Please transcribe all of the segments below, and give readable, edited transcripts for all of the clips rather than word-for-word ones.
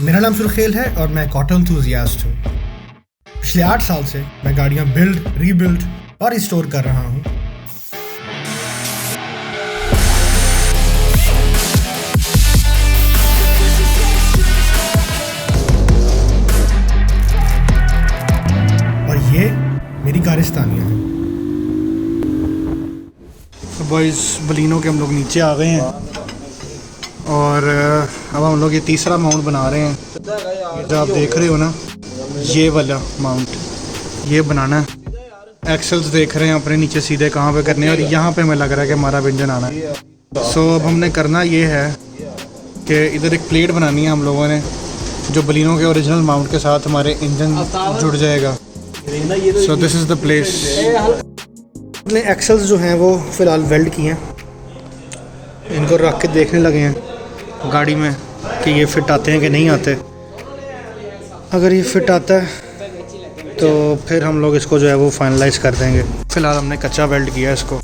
मेरा नाम सुरखेल है और मैं एक ऑटो एंथुसियास्ट हूँ। पिछले 8 साल से मैं गाड़ियाँ बिल्ड, रीबिल्ड और रिस्टोर कर रहा हूँ। और ये मेरी कारिस्तानियाँ हैं। तो बॉयज़, बलिनो के हम लोग नीचे आ गए हैं और अब हम लोग ये तीसरा माउंट बना रहे हैं। ये जो आप देख रहे हो ना, ये वाला माउंट ये बनाना है। एक्सेल्स देख रहे हैं अपने नीचे सीधे कहाँ पे करने हैं और यहाँ पे हमें लग रहा है कि हमारा व्यंजन आना है। सो अब हमने करना ये है कि इधर एक प्लेट बनानी है हम लोगों ने, जो बलिनो के ओरिजिनल माउंट के साथ हमारे इंजन जुड़ जाएगा। So this is the place. अपने एक्सेल्स जो हैं वो फ़िलहाल वेल्ड किए हैं, इनको रख के देखने लगे हैं गाड़ी में कि ये फ़िट आते हैं कि नहीं आते। अगर ये फ़िट आता है तो फिर हम लोग इसको जो है वो फाइनलाइज़ कर देंगे। फ़िलहाल हमने कच्चा वेल्ड किया है इसको।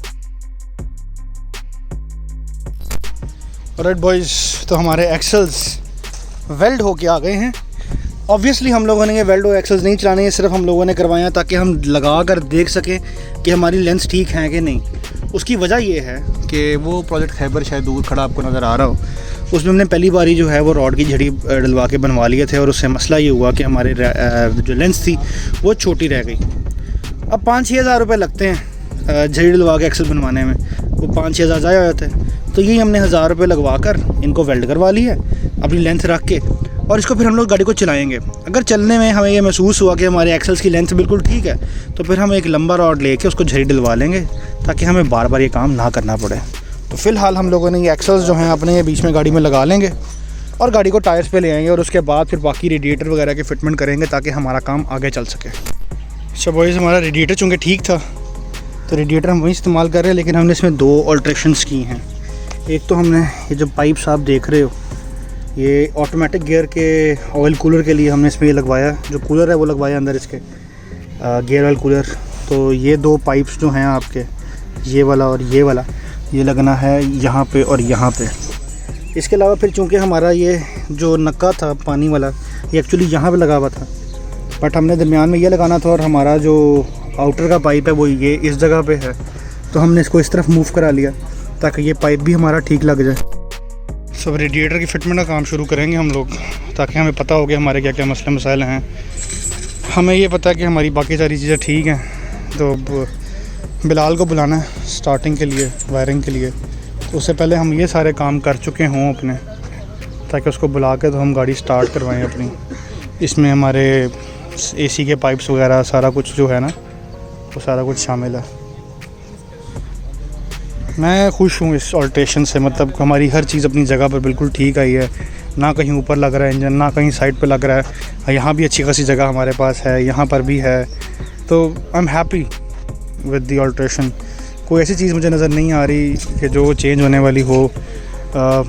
ऑलराइट बॉयज़, तो हमारे एक्सेल्स वेल्ड होके आ गए हैं। ऑब्वियसली हम लोगों ने ये वेल्ड और एक्सेल्स नहीं चलाने हैं, सिर्फ हम लोगों ने करवाए हैं ताकि हम लगा कर देख सकें कि हमारी लेंस ठीक हैं कि नहीं। उसकी वजह ये है कि वो प्रोजेक्ट खैबर शायद दूर खड़ा आपको नज़र आ रहा हो, उसमें हमने पहली बारी जो है वो रॉड की झड़ी डलवा के बनवा लिए थे और उससे मसला ये हुआ कि हमारे जो लेंस थी वो छोटी रह गई। अब 5-6 हज़ार रुपये लगते हैं झड़ी डलवा के एक्सेल बनवाने में, वो 5-6 हज़ार ज़ाया हो जाते हैं। तो यही हमने 1000 रुपये लगवा कर इनको वेल्ड करवा लिया है अपनी लेंथ रख के, और इसको फिर हम लोग गाड़ी को चलाएंगे। अगर चलने में हमें ये महसूस हुआ कि हमारे एक्सेल्स की लेंथ बिल्कुल ठीक है तो फिर हम एक लंबा रॉड लेके उसको झड़ी डलवा लेंगे ताकि हमें बार बार ये काम ना करना पड़े। तो फ़िलहाल हम लोगों ने ये एक्सेल्स जो हैं अपने बीच में गाड़ी में लगा लेंगे और गाड़ी को टायर्स पे ले आएंगे और उसके बाद फिर बाकी रेडिएटर वगैरह की फिटमेंट करेंगे ताकि हमारा काम आगे चल सके। अच्छा बॉयज़, हमारा रेडिएटर चूँकि ठीक था तो रेडिएटर हम वही इस्तेमाल कर रहे हैं, लेकिन हमने इसमें 2 ऑल्ट्रेशंस की हैं। एक तो हमने ये जो पाइप्स आप देख रहे हो, ये ऑटोमेटिक गियर के ऑयल कूलर के लिए हमने इसमें ये लगवाया, जो कूलर है वो लगवाया अंदर इसके गियर ऑयल कूलर। तो ये 2 पाइप्स जो हैं आपके, ये वाला और ये वाला, ये लगना है यहाँ पे और यहाँ पे। इसके अलावा फिर चूँकि हमारा ये जो नक्का था पानी वाला, ये एक्चुअली यहाँ पे लगा हुआ था, बट हमने दरमियान में ये लगाना था और हमारा जो आउटर का पाइप है वो ये इस जगह पे है, तो हमने इसको इस तरफ मूव करा लिया ताकि ये पाइप भी हमारा ठीक लग जाए। सब रेडिएटर की फिटमेंट का काम शुरू करेंगे हम लोग ताकि हमें पता हो कि हमारे क्या क्या मसले मसाइल हैं। हमें ये पता है कि हमारी बाकी सारी चीज़ें ठीक हैं, तो बिलाल को बुलाना है स्टार्टिंग के लिए, वायरिंग के लिए। तो उससे पहले हम ये सारे काम कर चुके हों अपने, ताकि उसको बुला के तो हम गाड़ी स्टार्ट करवाएं अपनी। इसमें हमारे एसी के पाइप्स वगैरह सारा कुछ जो है ना वो सारा कुछ शामिल है। मैं खुश हूँ इस ऑल्ट्रेशन से, मतलब हमारी हर चीज़ अपनी जगह पर बिल्कुल ठीक आई है। ना कहीं ऊपर लग रहा है इंजन, ना कहीं साइड पे लग रहा है। यहाँ भी अच्छी खासी जगह हमारे पास है, यहाँ पर भी है। तो I am happy with the alteration. कोई ऐसी चीज़ मुझे नज़र नहीं आ रही कि जो चेंज होने वाली हो। और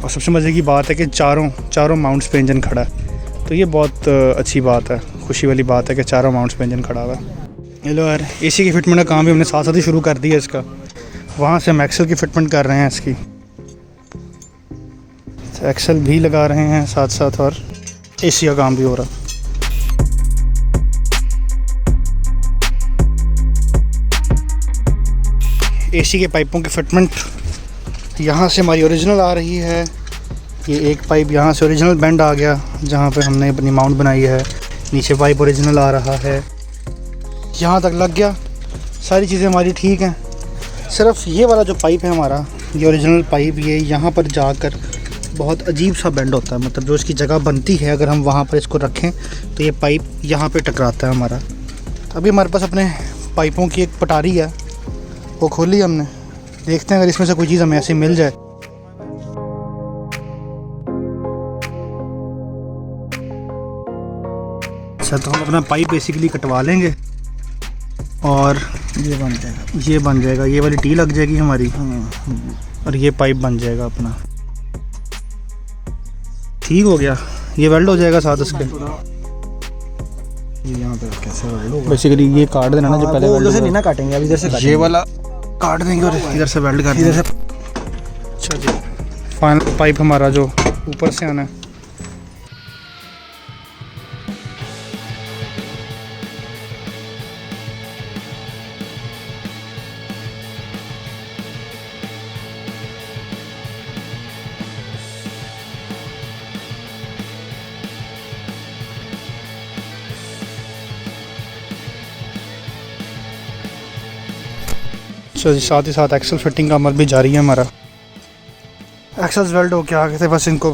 सबसे मज़े की बात है कि चारों माउंट्स पे इंजन खड़ा है, तो ये बहुत अच्छी बात है, खुशी वाली बात है कि चारों माउंट्स पे इंजन खड़ा हुआ है। हेलो यार, एसी की फिटमेंट का काम भी हमने साथ साथ ही शुरू कर दिया इसका। वहाँ से हम एक्सेल की फिटमेंट कर रहे हैं इसकी, तो एक्सेल भी लगा रहे हैं साथ साथ और एसी का काम भी हो रहा। एसी के पाइपों की फिटमेंट यहाँ से हमारी ओरिजिनल आ रही है। ये एक पाइप यहाँ से ओरिजिनल बेंड आ गया जहाँ पे हमने अपनी माउंट बनाई है, नीचे पाइप ओरिजिनल आ रहा है, यहाँ तक लग गया। सारी चीज़ें हमारी ठीक हैं। सिर्फ ये वाला जो पाइप है हमारा, ये ओरिजिनल पाइप, ये यहाँ पर जाकर बहुत अजीब सा बेंड होता है, मतलब जो इसकी जगह बनती है अगर हम वहाँ पर इसको रखें तो ये पाइप यहाँ पे टकराता है हमारा। अभी हमारे पास अपने पाइपों की एक पटारी है, वो खोली हमने। देखते हैं अगर इसमें से कोई चीज़ हमें ऐसी मिल जाए। अच्छा, तो हम अपना पाइप बेसिकली कटवा लेंगे और ये बन जाएगा। ये वाली टी लग जाएगी हमारी और ये पाइप बन जाएगा अपना। ठीक हो गया, ये वेल्ड हो जाएगा साथ इसके। यहाँ पे कैसे वेल्ड होगा? बेसिकली ये काट देना ना, जो पहले उधर से नहीं ना काटेंगे, अब इधर से ये वाला काट देंगे और इधर से वेल्ड कर देंगे। अच्छा जी, फाइनल पाइप हमारा जो ऊपर से आना है अच्छा जी, साथ ही साथ एक्सल फिटिंग का अमल भी जारी है हमारा। एक्सल्स वेल्ड हो के आ गए थे, बस इनको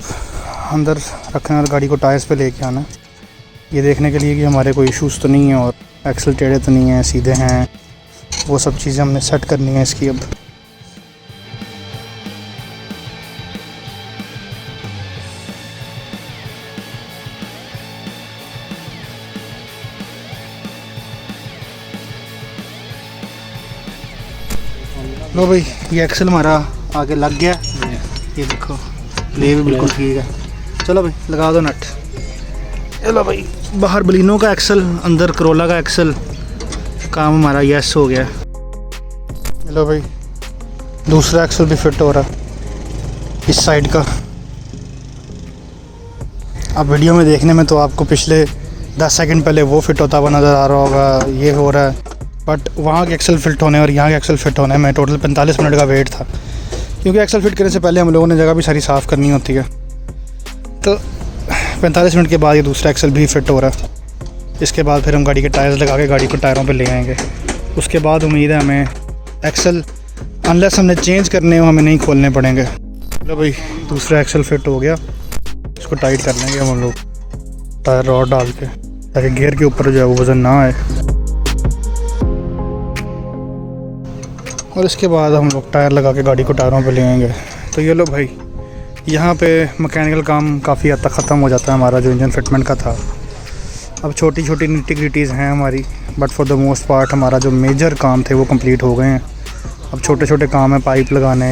अंदर रखना और गाड़ी को टायर्स पे लेके आना, ये देखने के लिए कि हमारे कोई इश्यूज़ तो नहीं है और एक्सल टेढ़े तो नहीं हैं, सीधे हैं, वो सब चीज़ें हमने सेट करनी है इसकी अब। लो भाई, ये एक्सल हमारा आगे लग गया, ये देखो प्ले भी बिल्कुल ठीक है। चलो भाई लगा दो नट। चलो भाई, बाहर बलिनो का एक्सल, अंदर करोला का एक्सल, काम हमारा यस हो गया। चलो भाई, दूसरा एक्सल भी फिट हो रहा इस साइड का। अब वीडियो में देखने में तो आपको पिछले 10 सेकंड पहले वो फिट होता हुआ नज़र आ रहा होगा, ये हो रहा है, बट वहाँ के एक्सल फिट होने और यहाँ के एक्सल फिट होने में टोटल 45 मिनट का वेट था, क्योंकि एक्सल फिट करने से पहले हम लोगों ने जगह भी सारी साफ़ करनी होती है। तो 45 मिनट के बाद ये दूसरा एक्सल भी फिट हो रहा है। इसके बाद फिर हम गाड़ी के टायर्स लगा के गाड़ी को टायरों पे ले आएंगे। उसके बाद उम्मीद है हमें एक्सल, अनलेस हमने चेंज करने हो, हमें नहीं खोलने पड़ेंगे। चलो भाई, दूसरा एक्सल फिट हो गया, इसको टाइट कर लेंगे हम लोग टायर रॉड डाल के, ताकि गियर के ऊपर जो है वो वज़न ना आए। और इसके बाद हम लोग टायर लगा के गाड़ी को टायरों पे ले आएंगे। तो ये लो भाई, यहाँ पे मैकेनिकल काम काफ़ी हद तक ख़त्म हो जाता है हमारा, जो इंजन फिटमेंट का था। अब छोटी छोटी निटी-ग्रिटीज़ हैं हमारी, but for the most part हमारा जो मेजर काम थे वो कंप्लीट हो गए हैं। अब छोटे छोटे काम हैं, पाइप लगाने,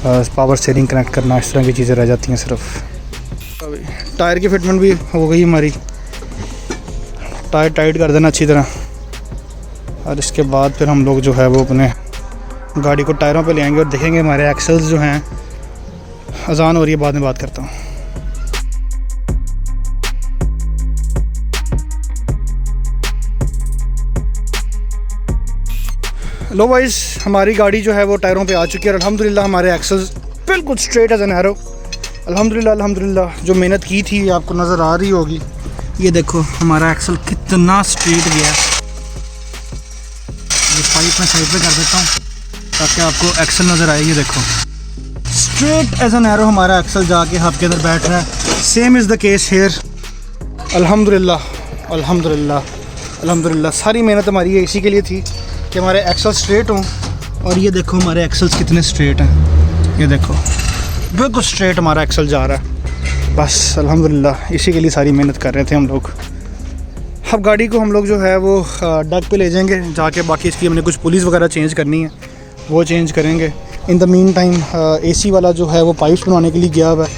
पावर स्टीयरिंग कनेक्ट करना, इस तरह की चीज़ें रह जाती हैं सिर्फ। अभी टायर की फिटमेंट भी हो गई हमारी, टायर टाइट कर देना अच्छी तरह, और इसके बाद फिर हम लोग जो है वो अपने गाड़ी को टायरों पे ले आएंगे और देखेंगे हमारे एक्सल्स जो हैं। अजान हो रही है, बाद में बात करता हूँ। लो वाइज, हमारी गाड़ी जो है वो टायरों पे आ चुकी है और अल्हम्दुलिल्लाह हमारे एक्सल्स बिल्कुल स्ट्रेट एज एन एरो। अल्हम्दुलिल्लाह अल्हम्दुलिल्लाह, जो मेहनत की थी आपको नज़र आ रही होगी। ये देखो हमारा एक्सल कितना स्ट्रेट गया। ये पाइप मैं साइड पे कर देता हूँ ताकि आपको एक्सल नज़र आए। ये देखो स्ट्रेट एज एन एरो हमारा एक्सल जाके हब के अंदर बैठ रहा है। Same is the case hair. अल्हम्दुलिल्लाह अल्हम्दुलिल्लाह अल्हम्दुलिल्लाह, सारी मेहनत हमारी इसी के लिए थी कि हमारे एक्सल स्ट्रेट हों। और ये देखो हमारे एक्सल्स कितने स्ट्रेट हैं, ये देखो बिल्कुल स्ट्रेट हमारा एक्सल जा रहा है। बस अल्हम्दुलिल्लाह, इसी के लिए सारी मेहनत कर रहे थे हम लोग। अब गाड़ी को हम लोग जो है वो डक पे ले जाएंगे, जाके बाकी इसकी हमने कुछ पुलिस वगैरह चेंज करनी है, वो चेंज करेंगे। In the mean time AC वाला जो है वो पाइप्स बनवाने के लिए गया हुआ है,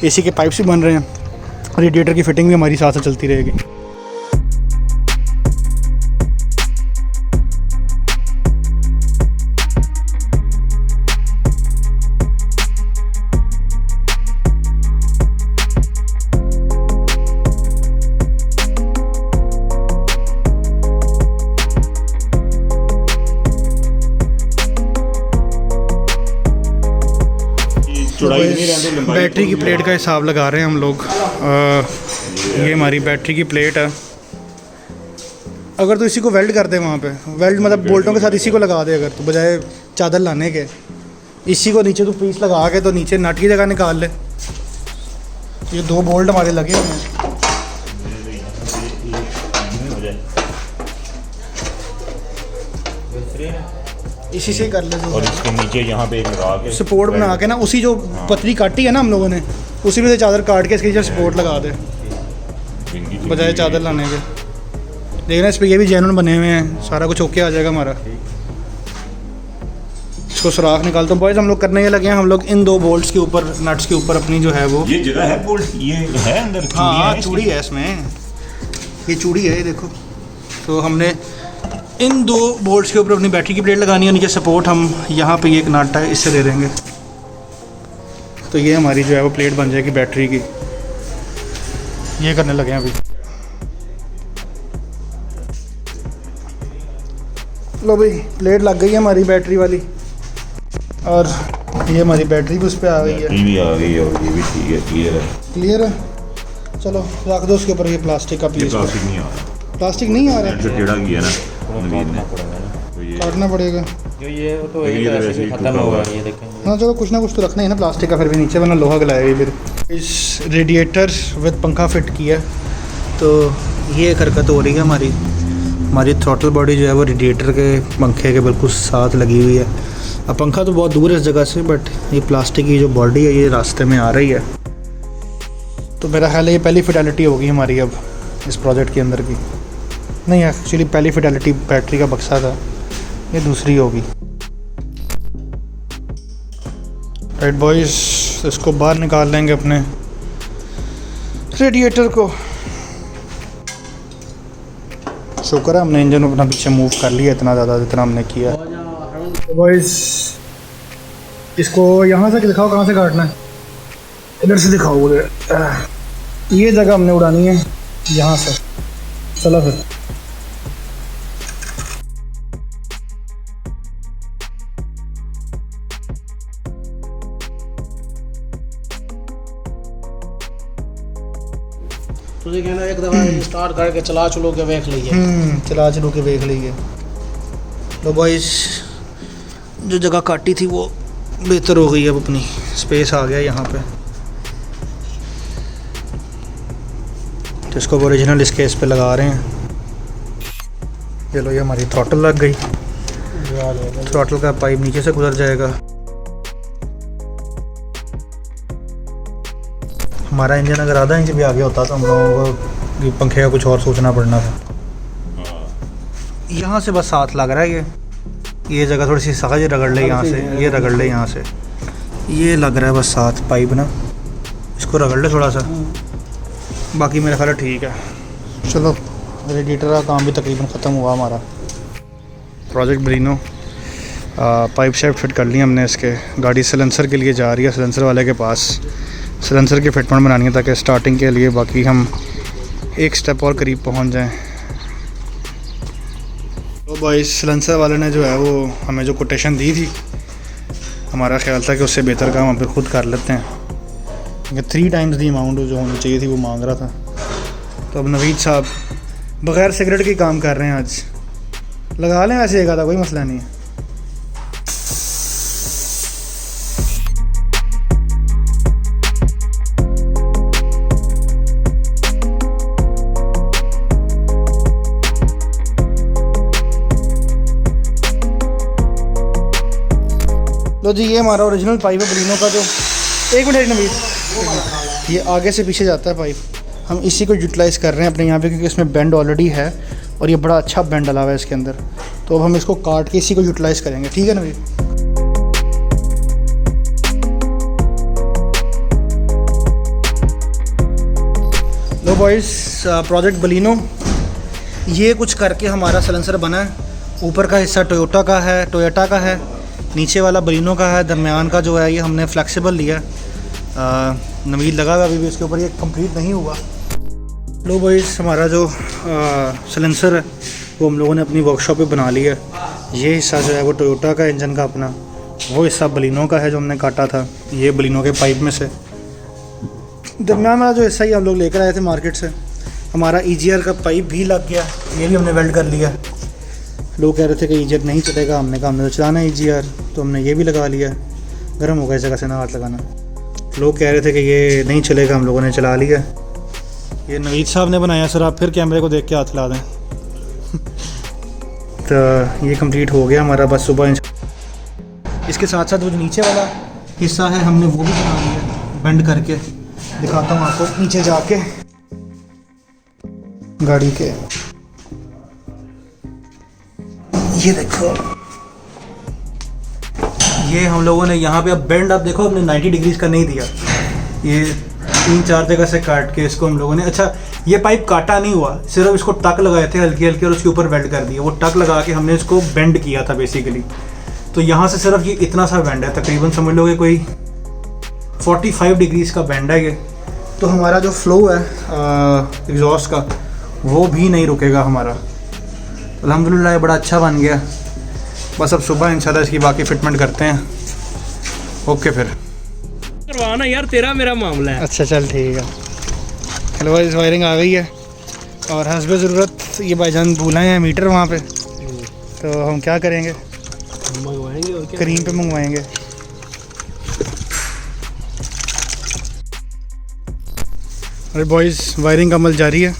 AC के पाइप्स भी बन रहे हैं, रेडिएटर की फिटिंग भी हमारी साथ साथ चलती रहेगी। बैटरी की प्लेट का हिसाब लगा रहे हैं हम लोग। ये हमारी बैटरी की प्लेट है। अगर तो इसी को वेल्ड कर दे वहाँ पे, वेल्ड मतलब बोल्टों के साथ इसी को लगा दे, अगर तो बजाय चादर लाने के इसी को नीचे तो पीस लगा के तो नीचे नट की जगह निकाल ले। ये 2 बोल्ट हमारे लगे हुए हैं। इसी से कर ले और इसके नीचे यहाँ पे एक लगा के सपोर्ट बना के ना, उसी जो पतली काटी है ना हम लोगों ने, उसी में से चादर काट के इसके नीचे सपोर्ट लगा दे बजाय चादर लाने के। देखना इस पर ये भी जेन्युइन बने हुए हैं, सारा कुछ ओके आ जाएगा हमारा। इसको सुराख निकालता हूँ। बॉयज़ हम लोग करने ये लगे हैं, हम लोग इन 2 बोल्ट्स के ऊपर, नट्स के ऊपर अपनी जो है वो, ये जगह है बोल्ट, ये है अंदर। हाँ चूड़ी है इसमें, ये चूड़ी है, ये देखो। तो हमने इन 2 बोल्ट्स के ऊपर अपनी बैटरी की प्लेट लगानी है, नीचे सपोर्ट हम यहाँ पे ये एक नट है इससे दे देंगे, तो ये हमारी जो है वो प्लेट बन जाएगी बैटरी की। ये करने लगे हैं अभी। लो भाई, प्लेट लग गई है हमारी बैटरी वाली, और ये हमारी बैटरी भी उस पर आ गई है। ये भी आ गई है और ये भी ठीक है, क्लियर है। क्लियर है, चलो रख दो उसके ऊपर। ये प्लास्टिक का पीस, प्लास्टिक नहीं आ रहा, प्लास्टिक नहीं आ रहा, टेढ़ा किया ना नवीद ने, तो ये काटना पड़ेगा। ये तो ये एक तो ऐसे वैसे भी ही खत्म टूटा होगा, हुआ है। ये देखें। हाँ चलो कुछ ना कुछ तो रखना है ना प्लास्टिक का, फिर भी नीचे वरना लोहा गलाएगा फिर। इस रेडिएटर विद पंखा फिट किया तो ये हरकत हो रही है हमारी थ्रॉटल बॉडी जो है वो रेडिएटर के पंखे के बिल्कुल साथ लगी हुई है। अब पंखा तो बहुत दूर है इस जगह से, बट ये प्लास्टिक की जो बॉडी है ये रास्ते में आ रही है। तो मेरा ख्याल है ये पहली फिटेलिटी होगी हमारी अब इस प्रोजेक्ट के अंदर की। नहीं एक्चुअली पहली फिटेलिटी बैटरी का बक्सा था, ये दूसरी होगी। राइट बॉयज़, इसको बाहर निकाल लेंगे अपने रेडिएटर को। शुक्र है हमने इंजन अपना पीछे मूव कर लिया इतना ज़्यादा जितना हमने किया। तो बॉयज़ इसको यहाँ से दिखाओ कहाँ से काटना है, इधर से दिखाओ उधर। ये जगह हमने उड़ानी है यहाँ से। चलो फिर तुझे कहना एक दफ़ा स्टार्ट करके चला चलो के देख लीजिए। चला चलो के देख लीजिए। तो बॉयज़ जो जगह काटी थी वो बेहतर हो गई, अब अपनी स्पेस आ गया यहाँ पे। तो इसको ओरिजिनल इसके इस पे लगा रहे हैं। चलो ये हमारी थ्रॉटल लग गई। थ्रॉटल का पाइप नीचे से गुजर जाएगा। हमारा इंजन अगर आधा इंच भी आगे होता तो हम लोगों को ये पंखे का कुछ और सोचना पड़ना था। यहाँ से बस साथ लग रहा है ये जगह थोड़ी सी सहज रगड़ ले यहाँ से, ये रगड़ ले यहाँ से, ये लग रहा है बस साथ पाइप ना, इसको रगड़ ले थोड़ा सा, बाकी मेरा ख्याल ठीक है। चलो रेडिएटर का काम भी तकरीबन ख़त्म हुआ हमारा। Project Baleno pipe shape fit कर ली हमने इसके। गाड़ी सिलेंसर के लिए जा रही है, सिलेंसर वाले के पास सिलेंसर की फिटमेंट बनानी है ताकि स्टार्टिंग के लिए बाकी हम एक स्टेप और करीब पहुंच जाएं। तो भाई सिलेंसर वाले ने जो है वो हमें जो कोटेशन दी थी, हमारा ख्याल था कि उससे बेहतर काम हम फिर खुद कर लेते हैं, क्योंकि 3 टाइम्स दी अमाउंट जो होनी चाहिए थी वो मांग रहा था। तो अब नवीद साहब बग़ैर सिगरेट के काम कर रहे हैं आज। लगा लें ऐसे एक आधा, कोई मसला नहीं है। लो जी, ये हमारा ओरिजिनल पाइप है बलिनो का। जो एक मिनट नवीद, ये आगे से पीछे जाता है पाइप, हम इसी को यूटिलाइज़ कर रहे हैं अपने यहाँ पे, क्योंकि इसमें बेंड ऑलरेडी है और ये बड़ा अच्छा बेंड डला हुआ है इसके अंदर। तो अब हम इसको काट के इसी को यूटिलाइज़ करेंगे, ठीक है नवीद। लो बॉयज़, प्रोजेक्ट बलिनो ये कुछ करके हमारा सिलेंसर बना है। ऊपर का हिस्सा टोयोटा का है, नीचे वाला बलिनो का है, दरमियान का जो है ये हमने फ्लेक्सिबल लिया। नवीद लगा हुआ अभी भी इसके ऊपर, ये कंप्लीट नहीं हुआ। लो बॉयज़, हमारा जो सिलेंसर है वो हम लोगों ने अपनी वर्कशॉप पे बना लिया। ये हिस्सा जो है वो टोयोटा का इंजन का अपना, वो हिस्सा बलिनो का है जो हमने काटा था ये बलिनो के पाइप में से। दरमियान वाला जो हिस्सा ही हम लोग लेकर आए थे मार्केट से। हमारा EGR का पाइप भी लग गया, ये भी हमने वेल्ड कर लिया। लोग कह रहे थे कि EGR नहीं चलेगा, हमने कहा हमने तो चलाना है EGR, तो हमने ये भी लगा लिया। गर्म हो गया इस जगह से ना हाथ लगाना। लोग कह रहे थे कि ये नहीं चलेगा, हम लोगों ने चला लिया। ये नवीद साहब ने बनाया सर, आप फिर कैमरे को देख के हाथ ला दें। तो ये कंप्लीट हो गया हमारा, बस सुबह। इसके साथ साथ वो जो नीचे वाला हिस्सा है हमने वो भी बना लिया बेंड करके। दिखाता हूँ आपको नीचे जाके गाड़ी के, ये देखो, ये हम लोगों ने यहाँ पे अब बेंड, आप देखो हमने 90 डिग्रीज का नहीं दिया, ये 3-4 जगह से काट के इसको हम लोगों ने। अच्छा, ये पाइप काटा नहीं हुआ, सिर्फ इसको टक लगाए थे हल्की हल्की और उसके ऊपर वेल्ड कर दिया। वो टक लगा के हमने इसको बेंड किया था बेसिकली। तो यहाँ से सिर्फ ये इतना सा बेंड है, तकरीबन समझ लो कि कोई 45 डिग्रीज का बेंड है ये। तो हमारा जो फ्लो है एग्जॉस्ट का वो भी नहीं रुकेगा हमारा। अल्हम्दुलिल्लाह ये बड़ा अच्छा बन गया। बस अब सुबह इंशाल्लाह इसकी बाकी फिटमेंट करते हैं। ओके फिर करवाना यार, तेरा मेरा मामला है। अच्छा चल ठीक है। चलो भाई, इस वायरिंग आ गई है और हस्बे ज़रूरत ये भाईजान भूला है मीटर वहाँ पे, तो हम क्या करेंगे। मंगवाएंगे और क्या करीम पे मंगवाएंगे। अरे बॉयज़, वायरिंग का अमल जारी है।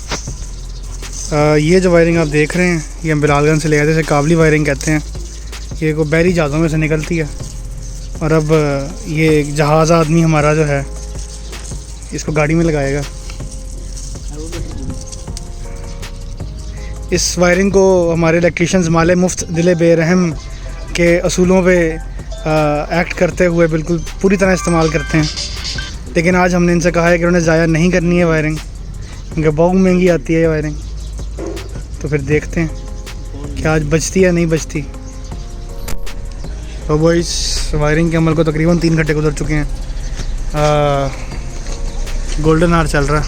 ये जो वायरिंग आप देख रहे हैं ये हम बिलालगंज से ले आए थे, इसे काबली वायरिंग कहते हैं। ये को बहरी जहाज़ों में से निकलती है और अब ये जहाज़ आदमी हमारा जो है इसको गाड़ी में लगाएगा। इस वायरिंग को हमारे इलेक्ट्रीशियंस माले मुफ्त दिले बेरहम के असूलों पे एक्ट करते हुए बिल्कुल पूरी तरह इस्तेमाल करते हैं, लेकिन आज हमने इनसे कहा है कि उन्हें ज़ाया नहीं करनी है वायरिंग, क्योंकि बहुत महंगी आती है ये वायरिंग। तो फिर देखते हैं कि आज बचती या नहीं बचती। तो वो इस वायरिंग के अमल को तकरीबन 3 घंटे गुजर चुके हैं। गोल्डन आवर चल रहा है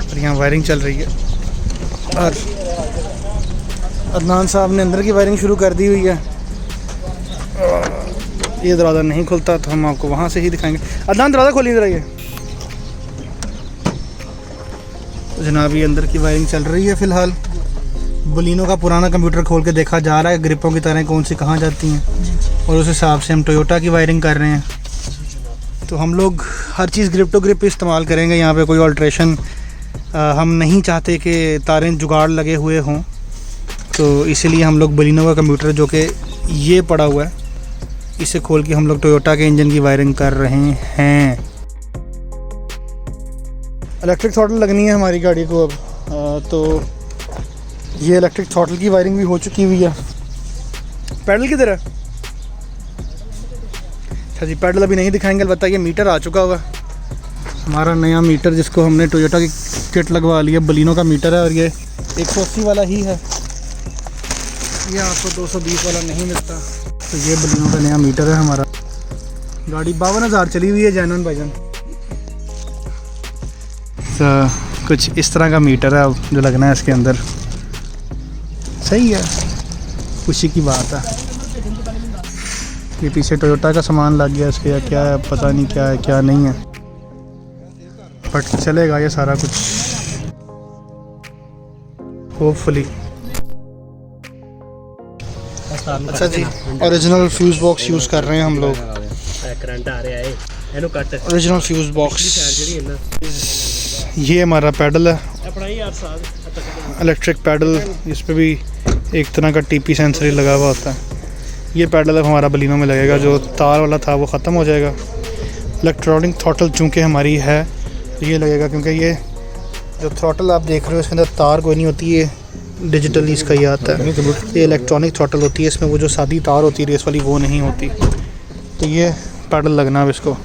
और यहाँ वायरिंग चल रही है और अदनान साहब ने अंदर की वायरिंग शुरू कर दी हुई है। ये दरवाज़ा नहीं खुलता तो हम आपको वहाँ से ही दिखाएंगे। अदनान दरवाज़ा खोलिए ज़रा। ये तो जनाब ये अंदर की वायरिंग चल रही है फ़िलहाल। बलिनो का पुराना कंप्यूटर खोल के देखा जा रहा है ग्रिपों की तरह कौन सी कहाँ जाती हैं, और उस हिसाब से हम टोयोटा की वायरिंग कर रहे हैं। तो हम लोग हर चीज़ ग्रिप टू ग्रिप इस्तेमाल करेंगे, यहाँ पे कोई ऑल्ट्रेशन हम नहीं चाहते कि तारें जुगाड़ लगे हुए हों। तो इसीलिए हम लोग बलिनो का कंप्यूटर जो कि ये पड़ा हुआ है इसे खोल के हम लोग टोयोटा के इंजन की वायरिंग कर रहे हैं। इलेक्ट्रिक थ्रॉटल लगनी है हमारी गाड़ी को अब। तो ये इलेक्ट्रिक थ्रॉटल की वायरिंग भी हो चुकी हुई है। पैडल किधर है? अच्छा जी, पैडल अभी नहीं दिखाएंगे, अलबत्ता ये मीटर आ चुका हुआ हमारा नया मीटर, जिसको हमने टोयोटा की किट लगवा ली है। बलिनो का मीटर है और ये 180 वाला ही है, ये आपको 220 वाला नहीं मिलता। तो ये बलिनो का नया मीटर है हमारा। गाड़ी 52,000 चली हुई है जैनन भाईजान। तो कुछ इस तरह का मीटर है जो लगना है इसके अंदर। सही है, खुशी की बात है। ये पीछे टोयोटा का सामान लग गया इसके, या क्या है पता नहीं, क्या है क्या नहीं है, बट चलेगा ये सारा कुछ होपफुली। अच्छा जी, ओरिजिनल फ्यूज़ बॉक्स यूज़ कर रहे हैं हम लोग। करंट आ रहा है, ਇਹਨੂੰ ਕੱਟ ओरिजिनल फ्यूज़ बॉक्स। ਜਿਹੜੀ ਇਹਨਾਂ ये हमारा पैडल है, ਆਪਣਾ ਹੀ यार साथ इलेक्ट्रिक पैडल। इस पे भी एक तरह का टीपी सेंसर ही लगा हुआ होता है। ये पैडल अब हमारा बलिनो में लगेगा, जो तार वाला था वो ख़त्म हो जाएगा। इलेक्ट्रॉनिक थ्रॉटल चूँकि हमारी है तो ये लगेगा, क्योंकि ये जो थ्रॉटल आप देख रहे हो इसके अंदर तार कोई नहीं होती, ये डिजिटल इसका ही आता है। ये इलेक्ट्रॉनिक थ्रॉटल होती है, इसमें वो जो सादी तार होती है रेस वाली वो नहीं होती। तो ये पैडल लगना अब इसको।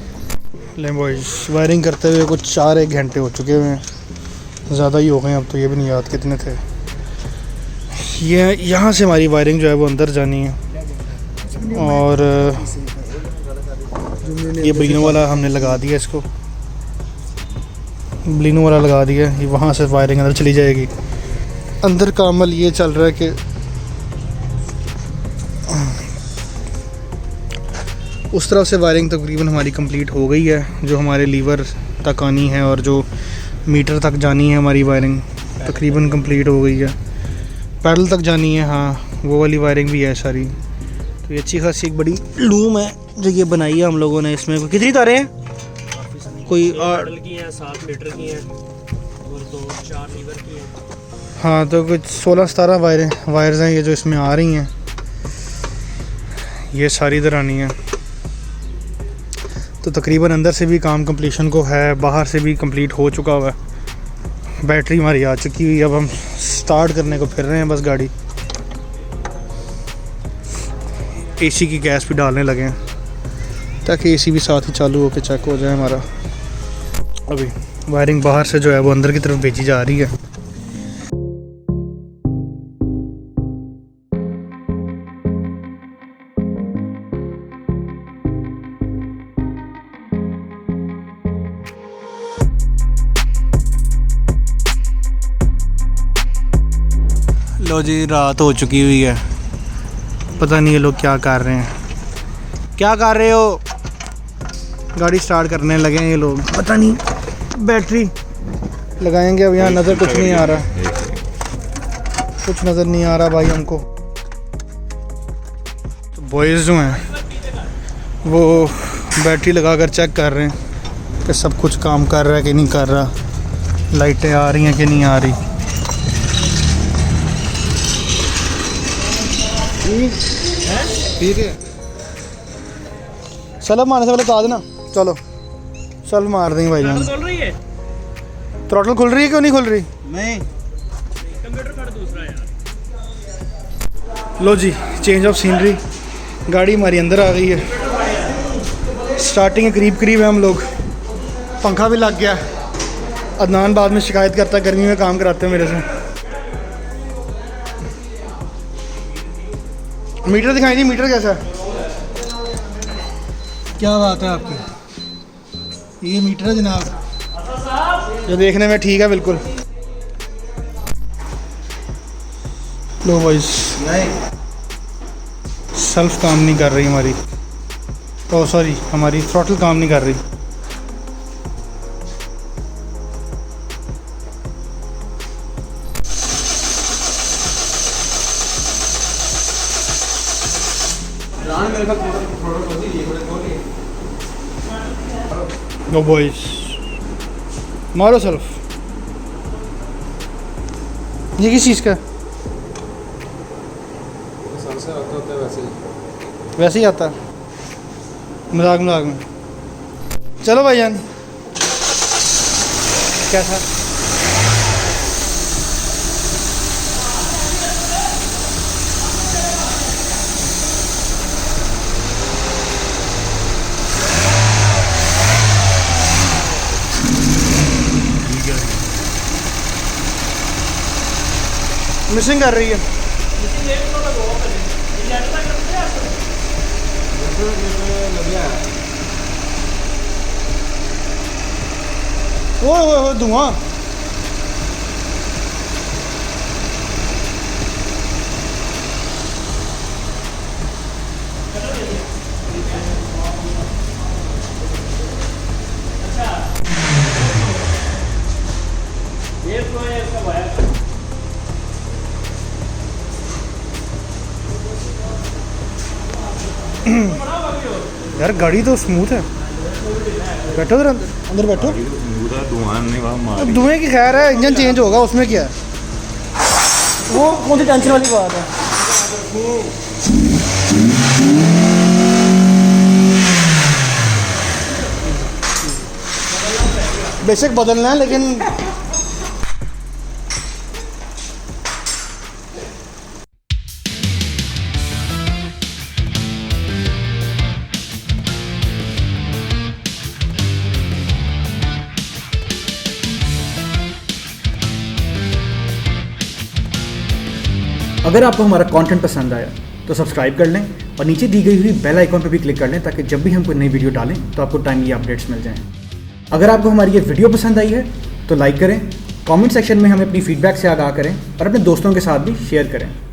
ले बॉयज़, वायरिंग करते हुए कुछ 4-1 घंटे हो चुके हुए हैं, ज़्यादा ही हो गए अब तो, ये भी नहीं याद कितने थे। ये यहाँ से हमारी वायरिंग जो है वो अंदर जानी है और ये बलिनो वाला हमने लगा दिया, इसको बलिनो वाला लगा दिया। ये वहाँ से वायरिंग अंदर चली जाएगी। अंदर का अमल ये चल रहा है कि उस तरफ से वायरिंग तकरीबन हमारी कंप्लीट हो गई है, जो हमारे लीवर तक आनी है और जो मीटर तक जानी है हमारी वायरिंग तकरीबन कंप्लीट हो गई है। पैडल तक जानी है, हाँ वो वाली वायरिंग भी है सारी। तो ये अच्छी खासी एक बड़ी लूम है जो ये बनाई है हम लोगों ने। इसमें कितनी तारें हैं? कोई मॉडल की हैं, 7 मीटर की हैं और 2-4 लीवर की हैं। हाँ, तो कुछ 16-17 वायर्स हैं ये जो इसमें आ रही हैं, ये सारी इधर आनी है। तो तकरीबन अंदर से भी काम कंप्लीशन को है, बाहर से भी कंप्लीट हो चुका हुआ है। बैटरी हमारी आ चुकी हुई है, अब हम स्टार्ट करने को फिर रहे हैं बस गाड़ी। एसी की गैस भी डालने लगे हैं ताकि एसी भी साथ ही चालू होकर चेक हो जाए हमारा। अभी वायरिंग बाहर से जो है वो अंदर की तरफ भेजी जा रही है। लो जी, रात हो चुकी हुई है, पता नहीं ये लोग क्या कर रहे हैं। क्या कर रहे हो? गाड़ी स्टार्ट करने लगे हैं ये लोग, पता नहीं बैटरी लगाएंगे अब। यहाँ नज़र कुछ नहीं आ रहा, कुछ नज़र नहीं आ रहा भाई हमको। तो बॉयज़ जो हैं वो बैटरी लगाकर चेक कर रहे हैं कि सब कुछ काम कर रहा है कि नहीं कर रहा, लाइटें आ रही हैं कि नहीं आ रही। ठीक है, सलब मारने से पहले बता देना। चलो सलब मार देंगे भाई जान। खोल रही है थ्रॉटल खुल रही है क्यों नहीं खुल रही? नहीं कंप्यूटर पर दूसरा यार। लो जी, चेंज ऑफ सीनरी, गाड़ी हमारी अंदर आ गई है। स्टार्टिंग के करीब करीब है हम लोग। पंखा भी लग गया। अदनान बाद में शिकायत करता है गर्मी में काम कराते हैं मेरे से। मीटर दिखाई नहीं, मीटर कैसा है? क्या बात है आपकी, ये मीटर है जनाब, जो देखने में ठीक है बिल्कुल। लो वॉइस सेल्फ काम नहीं कर रही हमारी, तो सॉरी हमारी थ्रॉटल काम नहीं कर रही। लो बॉयज मारो सेल्फ। ये किस चीज़ का है? वैसे ही आता है, मजाक मजाक में। चलो भाईजान, कैसा? मिसिंग कर रही है। ओह धुआं। यार गाड़ी तो स्मूथ है। बैठो उधर, अंदर बैठो। धुएं की खैर है, इंजन चेंज होगा, उसमें क्या है, वो कौन सी टेंशन वाली बात है। बेशक बदलना है लेकिन अगर आपको हमारा कंटेंट पसंद आया तो सब्सक्राइब कर लें और नीचे दी गई हुई बेल आइकॉन पर भी क्लिक कर लें ताकि जब भी हम कोई नई वीडियो डालें तो आपको टाइमली अपडेट्स मिल जाएं। अगर आपको हमारी ये वीडियो पसंद आई है तो लाइक करें, कमेंट सेक्शन में हमें अपनी फीडबैक से आगाह करें और अपने दोस्तों के साथ भी शेयर करें।